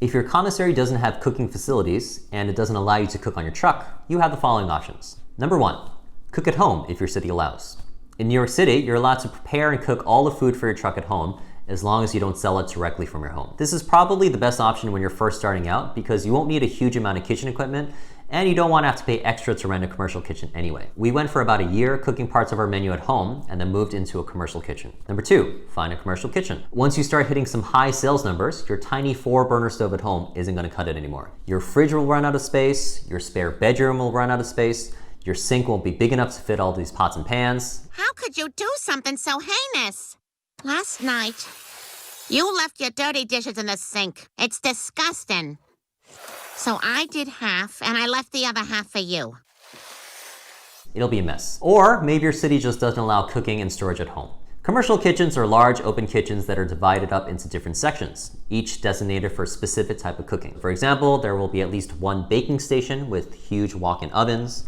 If your commissary doesn't have cooking facilities and it doesn't allow you to cook on your truck, you have the following options. Number 1, cook at home if your city allows. In New York City, you're allowed to prepare and cook all the food for your truck at home as long as you don't sell it directly from your home. This is probably the best option when you're first starting out because you won't need a huge amount of kitchen equipment and you don't want to have to pay extra to rent a commercial kitchen anyway. We went for about a year cooking parts of our menu at home and then moved into a commercial kitchen. Number 2, find a commercial kitchen. Once you start hitting some high sales numbers, your tiny 4-burner stove at home isn't going to cut it anymore. Your fridge will run out of space, your spare bedroom will run out of space, your sink won't be big enough to fit all these pots and pans. How could you do something so heinous? Last night, you left your dirty dishes in the sink. It's disgusting. So I did half, and I left the other half for you. It'll be a mess. Or maybe your city just doesn't allow cooking and storage at home. Commercial kitchens are large open kitchens that are divided up into different sections, each designated for a specific type of cooking. For example, there will be at least one baking station with huge walk-in ovens,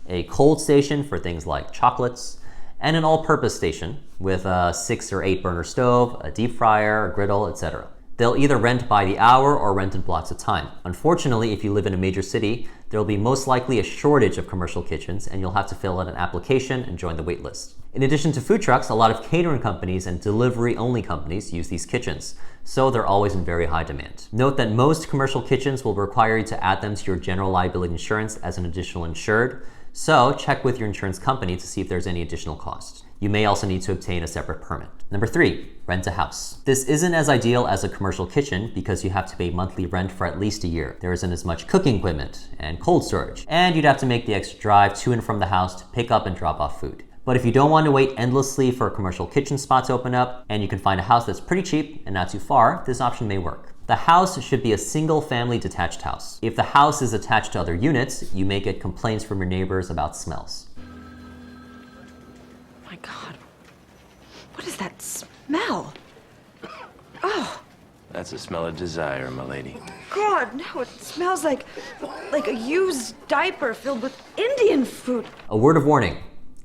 a cold station for things like chocolates, and an all-purpose station with a 6 or 8 burner stove, a deep fryer, a griddle, etc. They'll either rent by the hour or rent in blocks of time. Unfortunately, if you live in a major city, there will be most likely a shortage of commercial kitchens and you'll have to fill out an application and join the wait list. In addition to food trucks, a lot of catering companies and delivery-only companies use these kitchens, so they're always in very high demand. Note that most commercial kitchens will require you to add them to your general liability insurance as an additional insured, so check with your insurance company to see if there's any additional cost. You may also need to obtain a separate permit. Number 3, rent a house. This isn't as ideal as a commercial kitchen because you have to pay monthly rent for at least a year. There isn't as much cooking equipment and cold storage, and you'd have to make the extra drive to and from the house to pick up and drop off food. But if you don't want to wait endlessly for a commercial kitchen spot to open up, and you can find a house that's pretty cheap and not too far, this option may work. The house should be a single-family detached house. If the house is attached to other units, you may get complaints from your neighbors about smells. My God, what is that smell? Oh. That's the smell of desire, my lady. God, no, it smells like a used diaper filled with Indian food. A word of warning.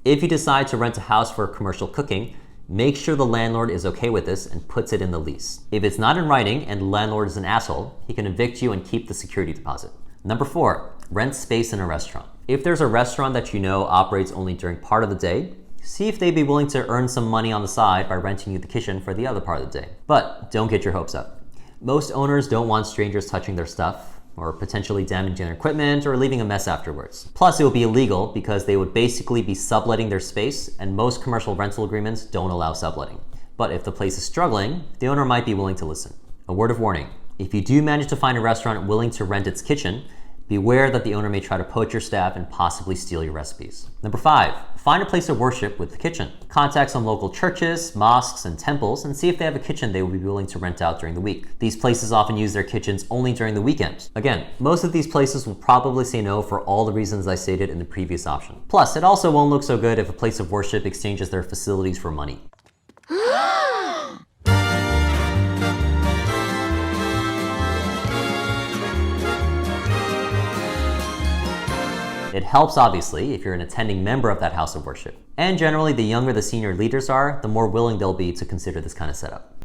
If you decide to rent a house for commercial cooking, make sure the landlord is okay with this and puts it in the lease. If it's not in writing and the landlord is an asshole, he can evict you and keep the security deposit. Number 4, rent space in a restaurant. If there's a restaurant that you know operates only during part of the day, see if they'd be willing to earn some money on the side by renting you the kitchen for the other part of the day. But don't get your hopes up. Most owners don't want strangers touching their stuff, or potentially damaging their equipment or leaving a mess afterwards. Plus, it would be illegal because they would basically be subletting their space, and most commercial rental agreements don't allow subletting. But if the place is struggling, the owner might be willing to listen. A word of warning. If you do manage to find a restaurant willing to rent its kitchen, beware that the owner may try to poach your staff and possibly steal your recipes. Number 5, find a place of worship with the kitchen. Contact some local churches, mosques, and temples and see if they have a kitchen they would be willing to rent out during the week. These places often use their kitchens only during the weekend. Again, most of these places will probably say no for all the reasons I stated in the previous option. Plus, it also won't look so good if a place of worship exchanges their facilities for money. It helps, obviously, if you're an attending member of that house of worship. And generally, the younger the senior leaders are, the more willing they'll be to consider this kind of setup.